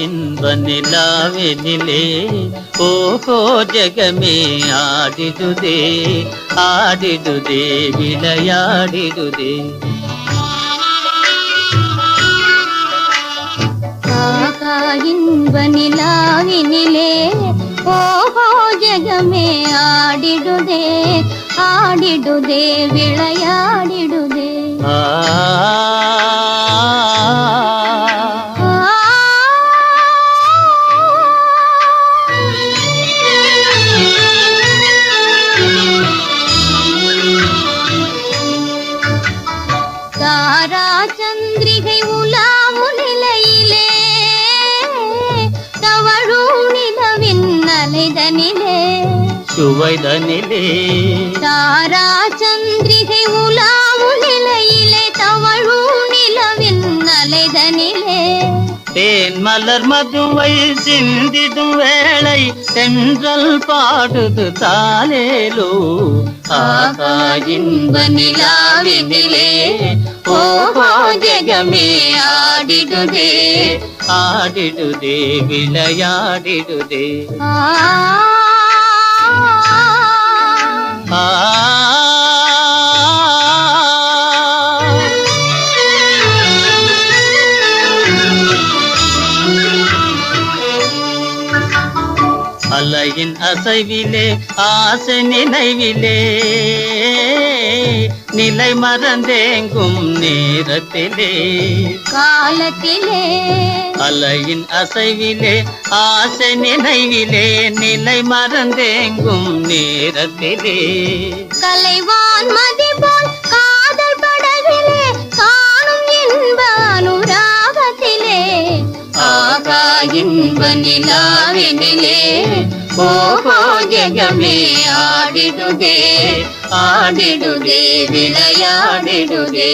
இன்ப நிலாவினிலே ஓஹோ ஜகமே ஆடிடுதே ஆடிடுதே விளையாடிடுதே. ஆகா இன்ப நிலாவினிலே ஓஹோ ஜகமே ஆடிடுதே ஆடிடுதே விளையாடிடுதே. தாரா சந்திரிகை உலாவும் நிலையிலே தவழும் நிலவின் அலைதனிலே சுவைதனிலே. தாரா சந்திரிகை உலாவும் நிலையிலே தவழும் நிலவின் அலைதனிலே தேன் மலர் மதுவை சிந்திடும் வேளை தென்றல் பாடுது தாலேலோ. ஆகா இன்ப நிலாவினிலே ஓஹோ ஜகமே ஆடிடுதே ஆடிடுதே விளையாடிடுதே. அலையின் அசைவிலே ஆசை நினைவிலே நிலை மறந்தேங்கும் நேரத்திலே காலத்திலே. அலையின் அசைவிலே ஆசை நினைவிலே நிலை மறந்தேங்கும் நேரத்திலே கலைவான் மதி போல் காதல் படகிலே காணும் இன்ப அனுராகத்திலே. ஆகா இன்ப நிலாவினிலே ஓஹோ ஜகமே ஆடிடுதே ஆடிடுதே விளையாடிடுதே.